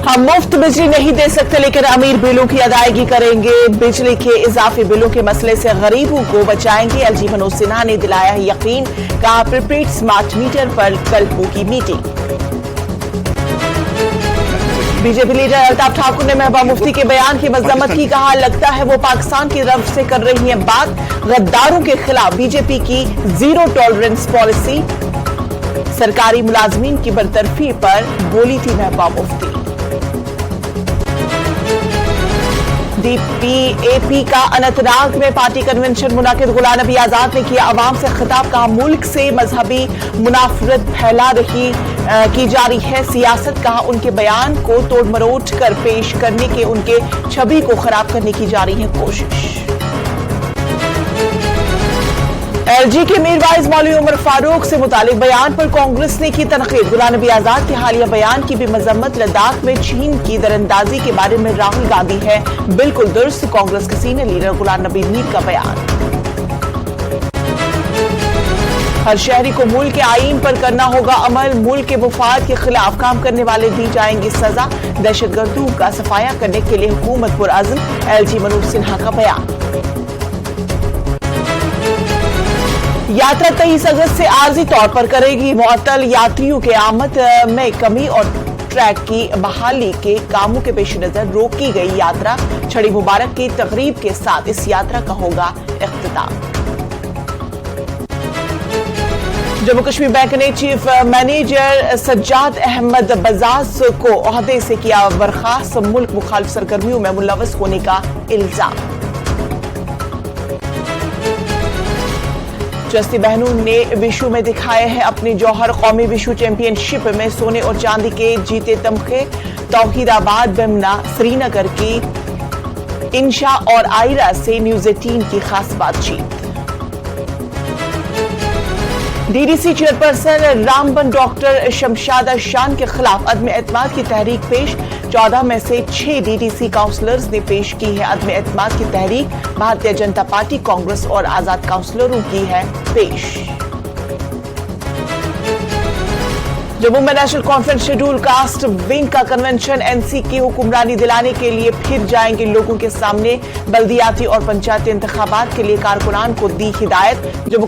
हम मुफ्त बिजली नहीं दे सकते, लेकिन अमीर बिलों की अदायगी करेंगे। बिजली के इजाफी बिलों के मसले से गरीबों को बचाएंगे। एलजी मनोज सिन्हा ने दिलाया यकीन, कहा प्रीपेड स्मार्ट मीटर पर कल होगी meeting. BJP leader Altaf Thakur ने महबूबा मुफ्ती के बयान की मजम्मत की, कहा लगता है वो पाकिस्तान की तरफ से कर रही है बात। गद्दारों के खिलाफ बीजेपी की जीरो टॉलरेंस पॉलिसी। सरकारी मुलाजमीन की बरतरफी पर बोली थी महबूबा मुफ्ती। डीपीएपी का अनंतनाग में पार्टी कन्वेंशन मुनाकिद। गुलाम नबी आजाद ने किया अवाम से खिताब, कहा मुल्क से मजहबी मुनाफरत फैला रही की जारी है सियासत। कहा उनके बयान को तोड़ मरोड़ कर पेश करने के उनके छवि को खराब करने की जारी है कोशिश। एलजी के मीरवाइज मौलवी उमर फारूक से मुतालिक बयान पर कांग्रेस ने की तनकीद। गुलाम नबी आजाद के हालिया बयान की भी मजम्मत। लद्दाख में चीन की दरअंदाजी के बारे में राहुल गांधी है बिल्कुल दुरुस्त। कांग्रेस के सीनियर लीडर गुलाम नबी मीर का बयान। हर शहरी को मुल्क के आईन पर करना होगा अमल। मुल्क के मुफाद के खिलाफ काम करने वाले दी जाएंगी सजा। दहशतगर्दों का सफाया करने के लिए हुकूमत पुरअज़्म। एलजी मनोज सिन्हा का बयान। यात्रा 23 अगस्त से आर्जी तौर पर करेगी मुअत्तल। यात्रियों के आमद में कमी और ट्रैक की बहाली के कामों के पेश नजर रोकी गई यात्रा। छड़ी मुबारक की तकरीब के साथ इस यात्रा का होगा इख्तिताम। जम्मू कश्मीर बैंक ने चीफ मैनेजर सज्जाद अहमद बजाज को ओहदे से किया बर्खास्त। मुल्क मुखालिफ सरगर्मियों में मुलव्वस होने का इल्जाम। जस्ती बहनून ने विशु में दिखाए हैं अपने जौहर। कौमी विशु चैंपियनशिप में सोने और चांदी के जीते तमखे। तौहीदाबाद, बेमना, श्रीनगर की इंशा और आयरा से न्यूज 18 की खास बातचीत। डीडीसी चेयरपर्सन रामबन डॉक्टर शमशादा शान के खिलाफ अदम एतमाद की तहरीक पेश। 14 में से 6 डीडीसी काउंसलर्स ने पेश की है अदम एतमाद की तहरीक। भारतीय जनता पार्टी, कांग्रेस और आजाद काउंसलरों की है पेश। जम्मू में national conference schedule caste wing का कन्वेंशन। एनसी की हुक्मरानी दिलाने के लिए फिर जाएंगे लोगों के सामने। बल्दियाती और पंचायती इंतखाबात के लिए कारकुनान को दी हिदायत। जम्मू